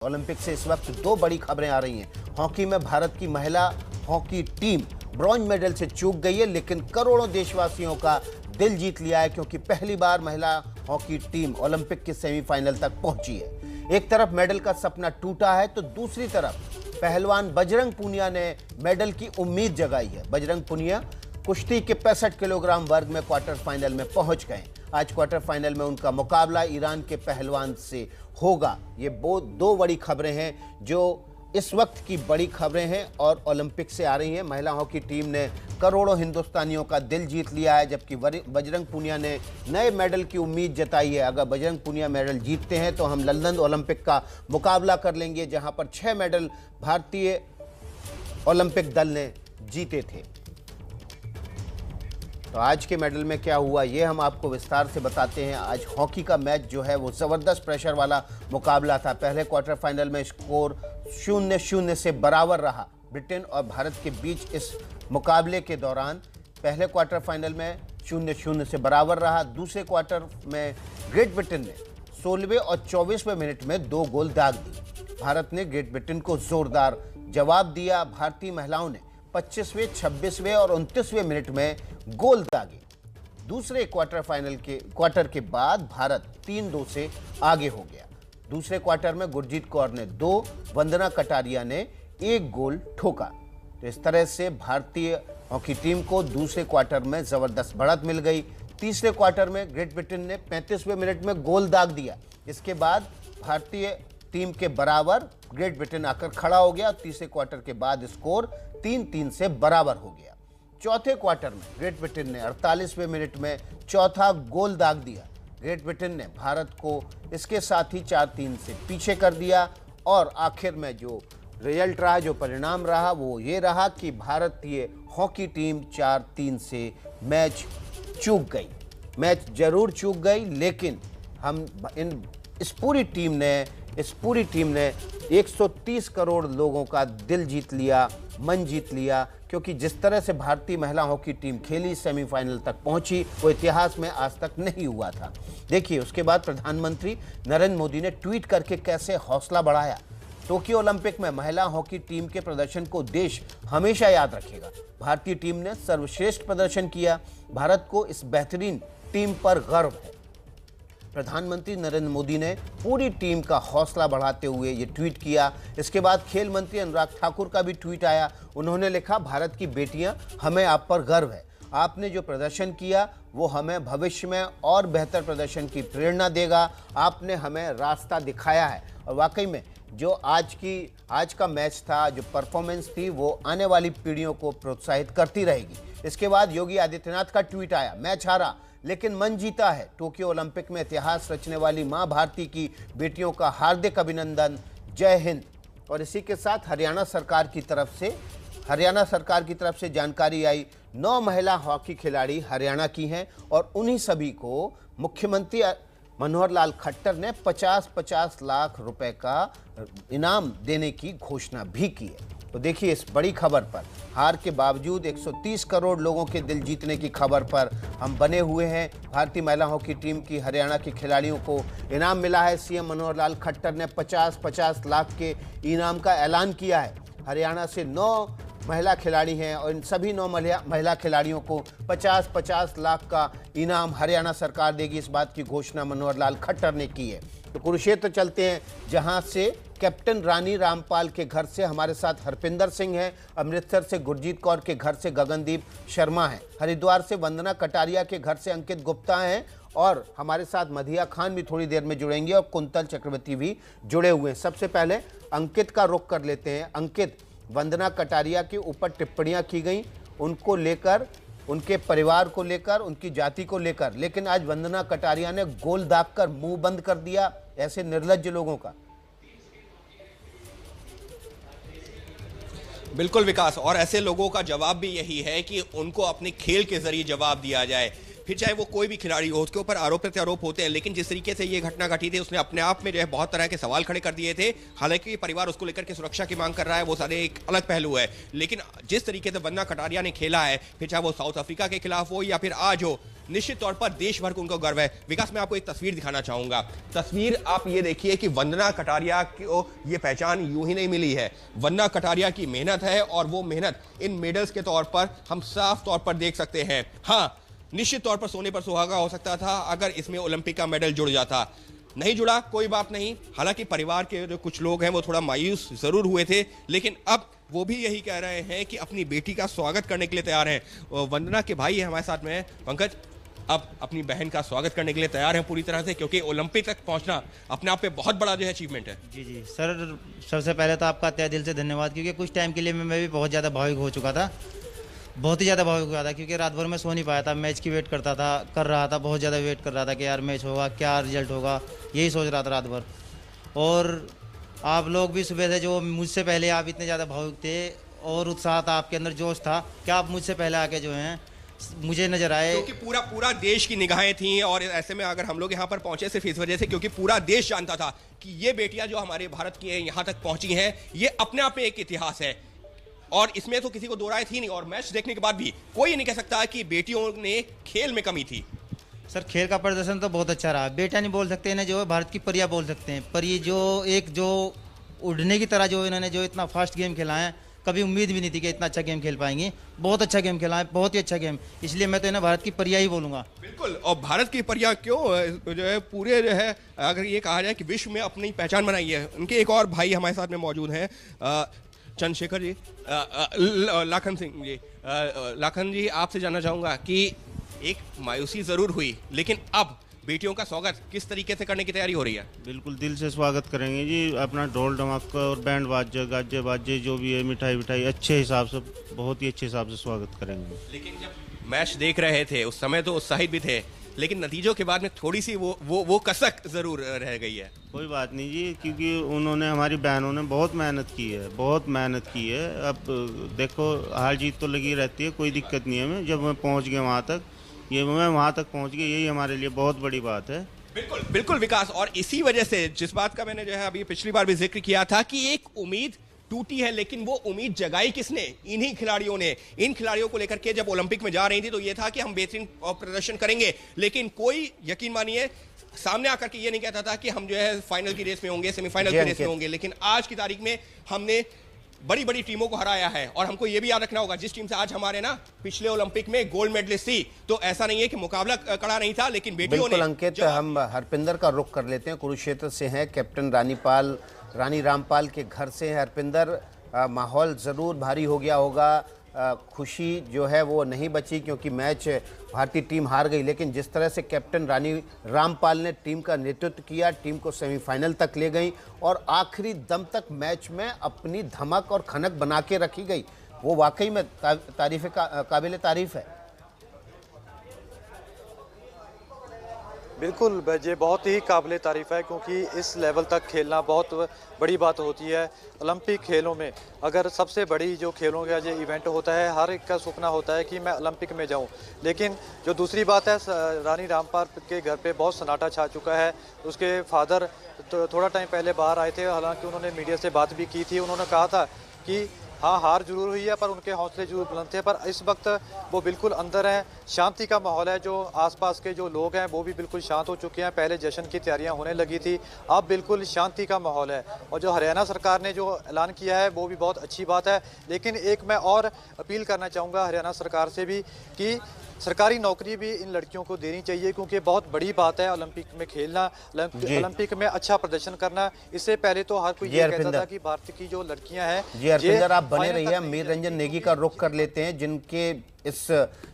Olympic से इस वक्त दो बड़ी खबरें आ रही हैं। हॉकी में भारत की महिला हॉकी टीम ब्रॉन्ज मेडल से चूक गई है, लेकिन करोड़ों देशवासियों का दिल जीत लिया है, क्योंकि पहली बार महिला हॉकी टीम ओलंपिक के सेमीफाइनल तक पहुंची है। एक तरफ मेडल का सपना टूटा है, तो दूसरी तरफ पहलवान बजरंग पूनिया ने मेडल की उम्मीद जगाई है। बजरंग पूनिया कुश्ती के 65 किलोग्राम वर्ग में क्वार्टर फाइनल में पहुंच गए। आज क्वार्टर फाइनल में उनका मुकाबला ईरान के पहलवान से होगा। ये दो बड़ी खबरें हैं जो इस वक्त की बड़ी खबरें हैं और ओलंपिक से आ रही हैं। महिला हॉकी टीम ने करोड़ों हिंदुस्तानियों का दिल जीत लिया है, जबकि बजरंग पूनिया ने नए मेडल की उम्मीद जताई है। अगर बजरंग पूनिया मेडल जीतते हैं तो हम लंदन ओलंपिक का मुकाबला कर लेंगे, जहां पर 6 मेडल भारतीय ओलंपिक दल ने जीते थे। तो आज के मेडल में क्या हुआ ये हम आपको विस्तार से बताते हैं। आज हॉकी का मैच जो है वो ज़बरदस्त प्रेशर वाला मुकाबला था। पहले क्वार्टर फाइनल में स्कोर 0-0 से बराबर रहा। ब्रिटेन और भारत के बीच इस मुकाबले के दौरान पहले क्वार्टर फाइनल में 0-0 से बराबर रहा। दूसरे क्वार्टर में ग्रेट ब्रिटेन ने 16वें और 24वें मिनट में 2 गोल दाग दिए। भारत ने ग्रेट ब्रिटेन को जोरदार जवाब दिया। भारतीय महिलाओं ने 25वें, 26वें और 29वें मिनट में गोल दागे। दूसरे क्वार्टर के बाद भारत 3-2 से आगे हो गया। दूसरे क्वार्टर में गुरजीत कौर ने 2, वंदना कटारिया ने 1 गोल ठोका। तो इस तरह से भारतीय हॉकी टीम को दूसरे क्वार्टर में जबरदस्त बढ़त मिल गई। तीसरे क्वार्टर में ग्रेट ब्रिटेन ने 35वें मिनट में गोल दाग दिया। इसके बाद भारतीय टीम के बराबर ग्रेट ब्रिटेन आकर खड़ा हो गया। तीसरे क्वार्टर के बाद स्कोर 3-3 से बराबर हो गया। चौथे क्वार्टर में ग्रेट ब्रिटेन ने 48वें मिनट में चौथा गोल दाग दिया। ग्रेट ब्रिटेन ने भारत को इसके साथ ही 4-3 से पीछे कर दिया और आखिर में जो रिजल्ट रहा, जो परिणाम रहा, वो ये रहा कि भारतीय हॉकी टीम 4-3 से मैच चूक गई। मैच जरूर चूक गई, लेकिन इस पूरी टीम ने 130 करोड़ लोगों का दिल जीत लिया, मन जीत लिया, क्योंकि जिस तरह से भारतीय महिला हॉकी टीम खेली, सेमीफाइनल तक पहुंची, वो इतिहास में आज तक नहीं हुआ था। देखिए, उसके बाद प्रधानमंत्री नरेंद्र मोदी ने ट्वीट करके कैसे हौसला बढ़ाया। टोक्यो ओलंपिक में महिला हॉकी टीम के प्रदर्शन को देश हमेशा याद रखेगा। भारतीय टीम ने सर्वश्रेष्ठ प्रदर्शन किया। भारत को इस बेहतरीन टीम पर गर्व है। प्रधानमंत्री नरेंद्र मोदी ने पूरी टीम का हौसला बढ़ाते हुए ये ट्वीट किया। इसके बाद खेल मंत्री अनुराग ठाकुर का भी ट्वीट आया। उन्होंने लिखा, भारत की बेटियां, हमें आप पर गर्व है। आपने जो प्रदर्शन किया वो हमें भविष्य में और बेहतर प्रदर्शन की प्रेरणा देगा। आपने हमें रास्ता दिखाया है। और वाकई में जो आज का मैच था, जो परफॉर्मेंस थी, वो आने वाली पीढ़ियों को प्रोत्साहित करती रहेगी। इसके बाद योगी आदित्यनाथ का ट्वीट आया, मैच हारा लेकिन मन जीता है। टोक्यो ओलंपिक में इतिहास रचने वाली मां भारती की बेटियों का हार्दिक अभिनंदन, जय हिंद। और इसी के साथ हरियाणा सरकार की तरफ से जानकारी आई, 9 महिला हॉकी खिलाड़ी हरियाणा की हैं और उन्हीं सभी को मुख्यमंत्री मनोहर लाल खट्टर ने 50-50 लाख रुपए का इनाम देने की घोषणा भी की है। तो देखिए, इस बड़ी खबर पर, हार के बावजूद 130 करोड़ लोगों के दिल जीतने की खबर पर हम बने हुए हैं। भारतीय महिला हॉकी टीम की हरियाणा के खिलाड़ियों को इनाम मिला है। सीएम मनोहर लाल खट्टर ने 50-50 लाख के इनाम का ऐलान किया है। हरियाणा से 9 महिला खिलाड़ी हैं और इन सभी 9 महिला खिलाड़ियों को 50-50 लाख का इनाम हरियाणा सरकार देगी। इस बात की घोषणा मनोहर लाल खट्टर ने की है। तो कुरुक्षेत्र चलते हैं, जहां से कैप्टन रानी रामपाल के घर से हमारे साथ हरपिंदर सिंह हैं, अमृतसर से गुरजीत कौर के घर से गगनदीप शर्मा हैं, हरिद्वार से वंदना कटारिया के घर से अंकित गुप्ता हैं और हमारे साथ मधिया खान भी थोड़ी देर में जुड़ेंगे और कुंतल चक्रवर्ती भी जुड़े हुए हैं। सबसे पहले अंकित का रुख कर लेते हैं। अंकित, वंदना कटारिया के ऊपर टिप्पणियां की गई, उनको लेकर, उनके परिवार को लेकर, उनकी जाति को लेकर, लेकिन आज वंदना कटारिया ने गोल दागकर मुंह बंद कर दिया ऐसे निर्लज्ज लोगों का। बिल्कुल विकास, और ऐसे लोगों का जवाब भी यही है कि उनको अपने खेल के जरिए जवाब दिया जाए। फिर चाहे वो कोई भी खिलाड़ी हो, उसके ऊपर आरोप प्रत्यारोप होते हैं, लेकिन जिस तरीके से ये घटना घटी थी उसने अपने आप में जो है बहुत तरह के सवाल खड़े कर दिए थे। हालांकि परिवार उसको लेकर के सुरक्षा की मांग कर रहा है, वो सारे एक अलग पहलू है, लेकिन जिस तरीके से वंदना कटारिया ने खेला है, फिर चाहे वो साउथ अफ्रीका के खिलाफ हो या फिर आज हो, निश्चित तौर पर देश भर को उनको गर्व है। विकास, मैं आपको एक तस्वीर दिखाना चाहूंगा। तस्वीर आप ये देखिए कि वंदना कटारिया को ये पहचान यूं ही नहीं मिली है, वंदना कटारिया की मेहनत है, और वो मेहनत इन मेडल्स के तौर पर हम साफ तौर पर देख सकते हैं। हाँ, निश्चित तौर पर सोने पर सुहागा हो सकता था अगर इसमें ओलंपिक का मेडल जुड़ जाता, नहीं जुड़ा, कोई बात नहीं। हालांकि परिवार के जो कुछ लोग हैं वो थोड़ा मायूस जरूर हुए थे, लेकिन अब वो भी यही कह रहे हैं कि अपनी बेटी का स्वागत करने के लिए तैयार हैं। वंदना के भाई हमारे साथ में पंकज, अब अपनी बहन का स्वागत करने के लिए तैयार हैं पूरी तरह से, क्योंकि ओलंपिक तक पहुंचना अपने आप पे बहुत बड़ा जो है अचीवमेंट है। जी जी सर, सबसे पहले तो आपका तहे दिल से धन्यवाद, क्योंकि कुछ टाइम के लिए मैं भी बहुत ज़्यादा भावुक हो चुका था, बहुत ही ज़्यादा भावुक हुआ था, क्योंकि रात भर में सो नहीं पाया था। मैच की वेट कर रहा था, बहुत ज़्यादा वेट कर रहा था कि यार मैच होगा, क्या रिजल्ट होगा, यही सोच रहा था रात भर। और आप लोग भी सुबह से जो मुझसे पहले आप इतने ज़्यादा भावुक थे और उत्साह था आपके अंदर, जोश था कि आप मुझसे पहले आके जो हैं मुझे नजर आए, क्योंकि पूरा देश की निगाहें थीं, और ऐसे में अगर हम लोग यहाँ पर पहुंचे सिर्फ इस वजह से क्योंकि पूरा देश जानता था कि ये बेटियां जो हमारे भारत की हैं यहाँ तक पहुंची हैं, ये अपने आप में एक इतिहास है, और इसमें तो किसी को दो राय थी नहीं। और मैच देखने के बाद भी कोई ये नहीं कह सकता कि बेटियों ने खेल में कमी थी। सर खेल का प्रदर्शन तो बहुत अच्छा रहा, बेटा नहीं बोल सकते, इन्हें जो है भारत की परियां बोल सकते हैं। पर ये जो उड़ने की तरह जो इन्होंने जो इतना फास्ट गेम खेला है, कभी उम्मीद भी नहीं थी कि इतना अच्छा गेम खेल पाएंगे। बहुत अच्छा गेम खेला है, बहुत ही अच्छा गेम, इसलिए मैं तो इन्हें भारत की परियां ही बोलूंगा। बिल्कुल, और भारत की परियां क्यों जो है पूरे जो है अगर ये कहा जाए कि विश्व में अपनी पहचान बनाई है। उनके एक और भाई हमारे साथ में मौजूद हैं, चंद्रशेखर जी, लाखन सिंह जी। लाखन जी, आपसे जानना चाहूंगा कि एक मायूसी जरूर हुई, लेकिन अब बेटियों का स्वागत किस तरीके से करने की तैयारी हो रही है? बिल्कुल दिल से स्वागत करेंगे जी, अपना ढोल ढमाका और बैंड बाजे गाजे बाजे जो भी है, मिठाई अच्छे हिसाब से, बहुत ही अच्छे हिसाब से स्वागत करेंगे। लेकिन जब मैच देख रहे थे उस समय तो उत्साहित भी थे, लेकिन नतीजों के बाद में थोड़ी सी वो कसक जरूर रह गई है। कोई बात नहीं जी, क्योंकि उन्होंने, हमारी बहनों ने बहुत मेहनत की है। अब देखो हार जीत तो लगी रहती है, कोई दिक्कत नहीं है। हमें जब मैं पहुंच गया वहाँ तक, मैं वहाँ तक पहुँच गया, यही हमारे लिए बहुत बड़ी बात है। बिल्कुल बिल्कुल विकास, और इसी वजह से जिस बात का मैंने जो है अभी पिछली बार भी जिक्र किया था कि एक उम्मीद टूटी है, लेकिन वो उम्मीद जगाई किसने? इन्हीं खिलाड़ियों ने। इन खिलाड़ियों को लेकर के जब ओलंपिक में जा रही थी तो ये था कि हम बेहतरीन प्रदर्शन करेंगे, लेकिन कोई यकीन मानिए सामने आकर के ये नहीं कहता था कि हम जो है फाइनल की रेस में होंगे, सेमीफाइनल की रेस में होंगे। लेकिन आज की तारीख में हमने बड़ी बड़ी टीमों को हराया है, और हमको ये भी याद रखना होगा जिस टीम से आज हमारे ना पिछले ओलंपिक में गोल्ड मेडलिस्ट थी, तो ऐसा नहीं है कि मुकाबला कड़ा नहीं था, लेकिन बेटियों ने। अंकित, हम हरपिंदर का रुख कर लेते हैं, कुरुक्षेत्र से हैं, कैप्टन रानी रामपाल के घर से हैं हरपिंदर। माहौल ज़रूर भारी हो गया होगा, खुशी जो है वो नहीं बची क्योंकि मैच भारतीय टीम हार गई, लेकिन जिस तरह से कैप्टन रानी रामपाल ने टीम का नेतृत्व किया, टीम को सेमीफाइनल तक ले गई और आखिरी दम तक मैच में अपनी धमक और खनक बना के रखी गई, वो वाकई में काबिल तारीफ है। बिल्कुल, ये बहुत ही काबिल तारीफ़ है, क्योंकि इस लेवल तक खेलना बहुत बड़ी बात होती है। ओलंपिक खेलों में अगर सबसे बड़ी जो खेलों का जो इवेंट होता है, हर एक का सपना होता है कि मैं ओलंपिक में जाऊं। लेकिन जो दूसरी बात है, रानी रामपाल के घर पे बहुत सन्नाटा छा चुका है। उसके फादर तो थोड़ा टाइम पहले बाहर आए थे, हालांकि उन्होंने मीडिया से बात भी की थी। उन्होंने कहा था कि हाँ, हार जरूर हुई है पर उनके हौसले जरूर बुलंद थे, पर इस वक्त वो बिल्कुल अंदर हैं, शांति का माहौल है। जो आसपास के जो लोग हैं वो भी बिल्कुल शांत हो चुके हैं। पहले जश्न की तैयारियां होने लगी थी, अब बिल्कुल शांति का माहौल है। और जो हरियाणा सरकार ने जो ऐलान किया है वो भी बहुत अच्छी बात है। लेकिन एक मैं और अपील करना चाहूँगा हरियाणा सरकार से भी कि सरकारी नौकरी भी इन लड़कियों को देनी चाहिए, क्योंकि बहुत बड़ी बात है ओलंपिक में खेलना, ओलंपिक में अच्छा प्रदर्शन करना। इससे पहले तो हर कोई ये कहता था कि भारत की जो लड़कियां हैं। जी हरपिंदर, आप बने रहिए। मीर रंजन नेगी का रुख कर लेते हैं,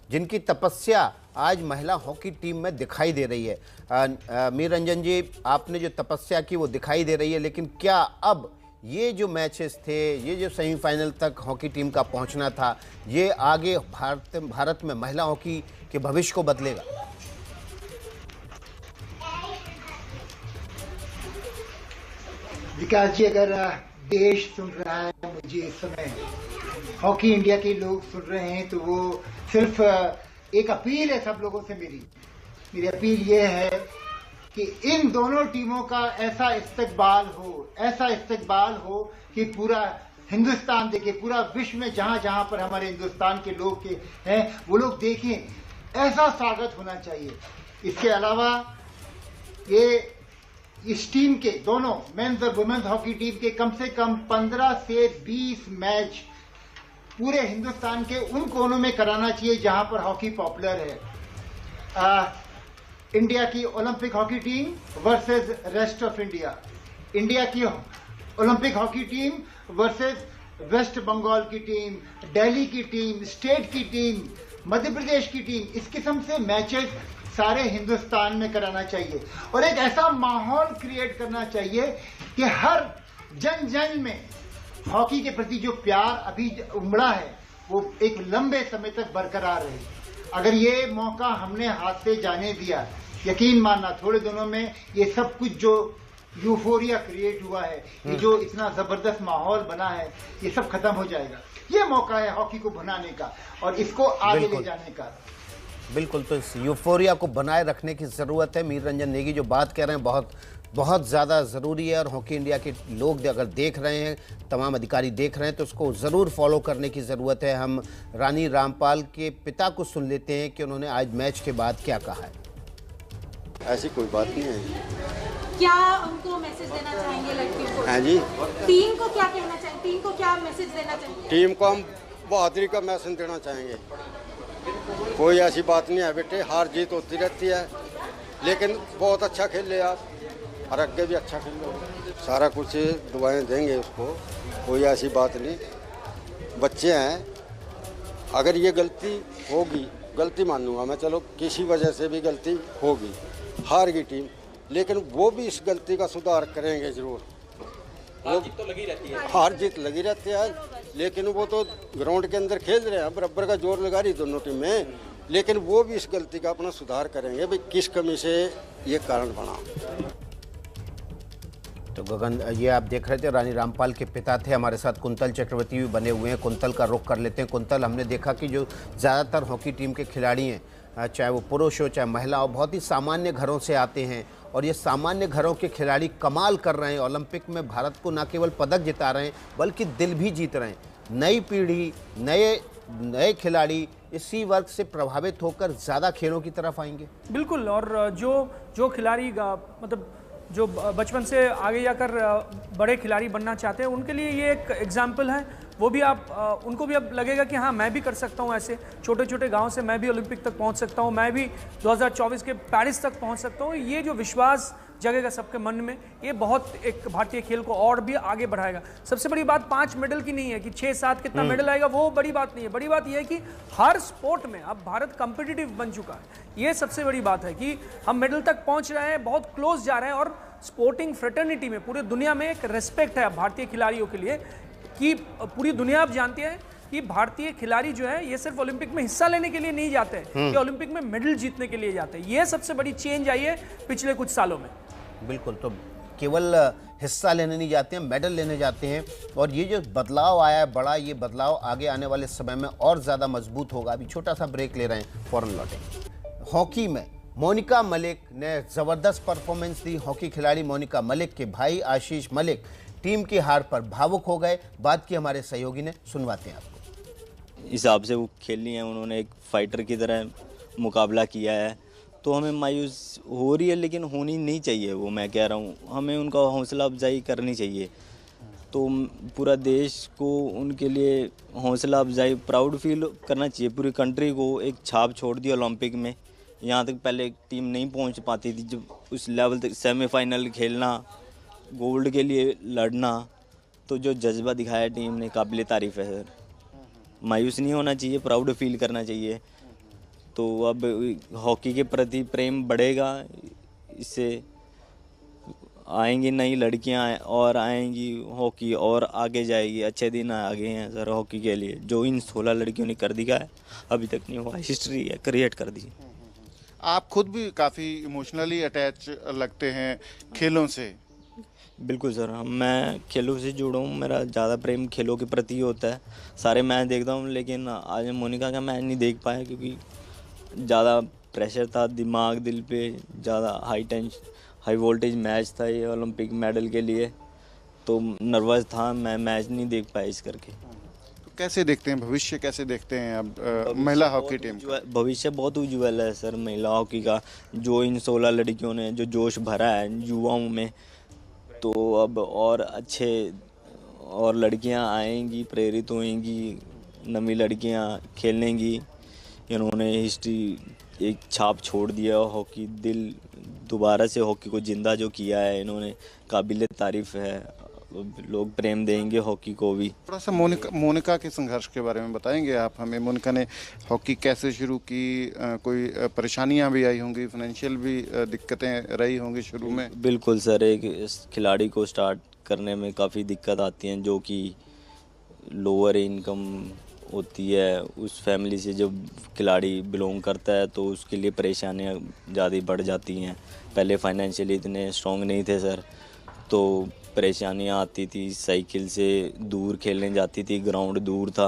जिनकी तपस्या आज महिला हॉकी टीम में दिखाई दे रही है। मीर रंजन जी, आपने जो तपस्या की वो दिखाई दे रही है, लेकिन क्या अब ये जो मैचेस थे, ये जो सेमीफाइनल तक हॉकी टीम का पहुंचना था, ये आगे भारत में महिला हॉकी के भविष्य को बदलेगा? विकास जी, अगर देश सुन रहा है मुझे इस समय, हॉकी इंडिया के लोग सुन रहे हैं, तो वो सिर्फ एक अपील है सब लोगों से मेरी अपील ये है कि इन दोनों टीमों का ऐसा इस्तकबाल हो कि पूरा हिंदुस्तान देखे, पूरा विश्व में जहां जहां पर हमारे हिंदुस्तान के लोग के हैं वो लोग देखें, ऐसा स्वागत होना चाहिए। इसके अलावा ये इस टीम के दोनों मेंस और वुमेन्स हॉकी टीम के कम से कम 15 से 20 मैच पूरे हिंदुस्तान के उन कोनों में कराना चाहिए जहां पर हॉकी पॉपुलर है। इंडिया की Olympic hockey team versus rest of India, India की Olympic hockey team versus West Bengal की टीम, दिल्ली की टीम, स्टेट की टीम, मध्य प्रदेश की टीम, इस किस्म से मैचेस सारे हिंदुस्तान में कराना चाहिए और एक ऐसा माहौल क्रिएट करना चाहिए कि हर जन जन में हॉकी के प्रति जो प्यार अभी उमड़ा है वो एक लंबे समय तक बरकरार रहे। अगर ये मौका हमने हाथ से जाने दिया, यकीन मानना थोड़े दिनों में ये सब कुछ जो यूफोरिया क्रिएट हुआ है, ये जो इतना जबरदस्त माहौल बना है, ये सब खत्म हो जाएगा। ये मौका है हॉकी को बनाने का और इसको आगे ले जाने का। बिल्कुल, तो इस यूफोरिया को बनाए रखने की ज़रूरत है। मीर रंजन नेगी जो बात कह रहे हैं बहुत ज़्यादा ज़रूरी है और हॉकी इंडिया के लोग अगर देख रहे हैं, तमाम अधिकारी देख रहे हैं तो उसको ज़रूर फॉलो करने की ज़रूरत है। हम रानी रामपाल के पिता को सुन लेते हैं कि उन्होंने आज मैच के बाद क्या कहा है। ऐसी कोई बात नहीं है। क्या उनको मैसेज देना चाहेंगे लड़कियों को? हाँ जी, टीम को क्या कहना चाहेंगे? टीम को क्या मैसेज देना चाहेंगे? टीम को हम बहादुरी का मैसेज देना चाहेंगे। कोई ऐसी बात नहीं है बेटे, हार जीत होती रहती है, लेकिन बहुत अच्छा खेल ले आप और आगे भी अच्छा खेल लो। सारा कुछ दुआएं देंगे उसको, कोई ऐसी बात नहीं। बच्चे हैं, अगर ये गलती होगी, गलती मानूंगा मैं, चलो किसी वजह से भी गलती होगी, हार गई टीम, लेकिन वो भी इस गलती का सुधार करेंगे जरूर। हार जीत तो लगी रहती है, हार जीत लगी रहती है, लेकिन वो तो ग्राउंड के अंदर खेल रहे हैं, बराबर का जोर लगा रही दोनों टीमें, लेकिन वो भी इस गलती का अपना सुधार करेंगे भाई किस कमी से ये कारण बना। तो गगन, ये आप देख रहे थे रानी रामपाल के पिता थे, हमारे साथ कुंतल चक्रवर्ती भी बने हुए हैं। कुंतल का रुख कर लेते हैं। कुंतल, हमने देखा कि जो ज़्यादातर हॉकी टीम के खिलाड़ी हैं, चाहे वो पुरुष हो चाहे महिला हो, बहुत ही सामान्य घरों से आते हैं और ये सामान्य घरों के खिलाड़ी कमाल कर रहे हैं। ओलंपिक में भारत को न केवल पदक जिता रहे हैं बल्कि दिल भी जीत रहे हैं। नई पीढ़ी, नए खिलाड़ी इसी वर्ग से प्रभावित होकर ज़्यादा खेलों की तरफ आएंगे। बिल्कुल, और जो खिलाड़ी मतलब जो बचपन से आगे जाकर बड़े खिलाड़ी बनना चाहते हैं, उनके लिए ये एक एग्जाम्पल है। वो भी उनको भी अब लगेगा कि हाँ, मैं भी कर सकता हूँ, ऐसे छोटे छोटे गांव से मैं भी ओलंपिक तक पहुँच सकता हूँ, मैं भी 2024 के पेरिस तक पहुँच सकता हूँ। ये जो विश्वास जगेगा सबके मन में, ये बहुत एक भारतीय खेल को और भी आगे बढ़ाएगा। सबसे बड़ी बात 5 मेडल की नहीं है कि 6-7 कितना मेडल आएगा, वो बड़ी बात नहीं है। बड़ी बात यह है कि हर स्पोर्ट में अब भारत कॉम्पिटिटिव बन चुका है। ये सबसे बड़ी बात है कि हम मेडल तक पहुंच रहे हैं, बहुत क्लोज जा रहे हैं। और स्पोर्टिंग फ्रेटर्निटी में पूरी दुनिया में एक रेस्पेक्ट है भारतीय खिलाड़ियों के लिए कि पूरी दुनिया अब जानती है कि भारतीय खिलाड़ी जो है ये सिर्फ ओलंपिक में हिस्सा लेने के लिए नहीं जाते हैं, ये ओलंपिक में मेडल जीतने के लिए जाते हैं। ये सबसे बड़ी चेंज आई है पिछले कुछ सालों में। बिल्कुल, तो केवल हिस्सा लेने नहीं जाते हैं, मेडल लेने जाते हैं। और ये जो बदलाव आया है बड़ा, ये बदलाव आगे आने वाले समय में और ज़्यादा मजबूत होगा। अभी छोटा सा ब्रेक ले रहे हैं, फौरन लौटेंगे। हॉकी में मोनिका मलिक ने ज़बरदस्त परफॉर्मेंस दी। हॉकी खिलाड़ी मोनिका मलिक के भाई आशीष मलिक टीम की हार पर भावुक हो गए। बात की हमारे सहयोगी ने, सुनवाते हैं आपको। हिसाब से वो खेलनी है, उन्होंने एक फाइटर की तरह मुकाबला किया है, तो हमें मायूस हो रही है, लेकिन होनी नहीं चाहिए। वो मैं कह रहा हूँ, हमें उनका हौसला अफजाई करनी चाहिए। तो पूरा देश को उनके लिए हौसला अफजाई, प्राउड फील करना चाहिए। पूरी कंट्री को एक छाप छोड़ दी ओलंपिक में। यहाँ तक पहले एक टीम नहीं पहुँच पाती थी, जब उस लेवल तक सेमीफाइनल खेलना, गोल्ड के लिए लड़ना, तो जो जज्बा दिखाया टीम ने काबिल तारीफ़ है सर। मायूस नहीं होना चाहिए, प्राउड फील करना चाहिए। तो अब हॉकी के प्रति प्रेम बढ़ेगा, इससे आएंगी नई लड़कियां और आएंगी, हॉकी और आगे जाएगी। अच्छे दिन आगे हैं सर हॉकी के लिए, जो इन 16 लड़कियों ने कर दिया है अभी तक नहीं हुआ, हिस्ट्री है क्रिएट कर दी। आप खुद भी काफ़ी इमोशनली अटैच लगते हैं खेलों से। बिल्कुल सर, मैं खेलों से जुड़ा हूँ, मेरा ज़्यादा प्रेम खेलों के प्रति होता है। सारे मैच देखता हूँ, लेकिन आज मोनिका का मैच नहीं देख पाया क्योंकि ज़्यादा प्रेशर था दिमाग दिल पे, ज़्यादा हाई वोल्टेज मैच था ये ओलंपिक मेडल के लिए, तो नर्वस था मैं, मैच नहीं देख पाया इस करके। तो कैसे देखते हैं भविष्य, कैसे देखते हैं अब महिला हॉकी टीम का? भविष्य बहुत उज्ज्वल है सर महिला हॉकी का। जो इन 16 लड़कियों ने जो जोश भरा है युवाओं में, तो अब और अच्छे और लड़कियां आएंगी, प्रेरित होएंगी, नवी लड़कियां खेलेंगी। इन्होंने हिस्ट्री एक छाप छोड़ दिया हॉकी, दिल दोबारा से हॉकी को जिंदा जो किया है इन्होंने, काबिल तारीफ है। लोग प्रेम देंगे हॉकी को भी। थोड़ा सा मोनिका के संघर्ष के बारे में बताएंगे आप हमें? मोनिका ने हॉकी कैसे शुरू की? कोई परेशानियां भी आई होंगी, फाइनेंशियल भी दिक्कतें रही होंगी शुरू में? बिल्कुल सर, एक खिलाड़ी को स्टार्ट करने में काफ़ी दिक्कत आती हैं, जो कि लोअर इनकम होती है। उस फैमिली से जब खिलाड़ी बिलोंग करता है तो उसके लिए परेशानियां ज़्यादा बढ़ जाती हैं। पहले फाइनेंशियली इतने स्ट्रॉन्ग नहीं थे सर, तो परेशानियां आती थी। साइकिल से दूर खेलने जाती थी, ग्राउंड दूर था,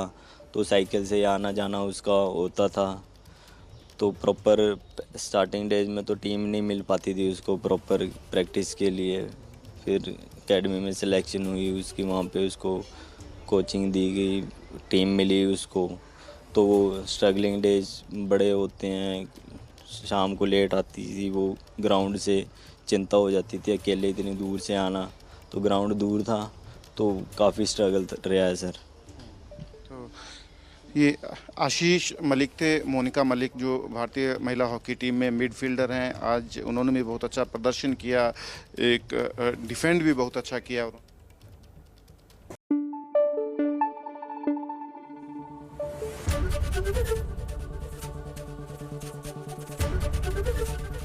तो साइकिल से आना जाना उसका होता था। तो प्रॉपर स्टार्टिंग डेज में तो टीम नहीं मिल पाती थी उसको प्रॉपर प्रैक्टिस के लिए। फिर एकेडमी में सिलेक्शन हुई उसकी, वहाँ पे उसको कोचिंग दी गई, टीम मिली उसको। तो वो स्ट्रगलिंग डेज बड़े होते हैं, शाम को लेट आती थी वो ग्राउंड से, चिंता हो जाती थी अकेले इतनी दूर से आना, तो ग्राउंड दूर था, तो काफ़ी स्ट्रगल रहा है सर। तो ये आशीष मलिक थे, मोनिका मलिक, जो भारतीय महिला हॉकी टीम में मिडफील्डर हैं। आज उन्होंने भी बहुत अच्छा प्रदर्शन किया, एक डिफेंड भी बहुत अच्छा किया।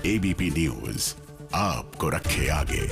एबीपी न्यूज़ आपको रखे आगे।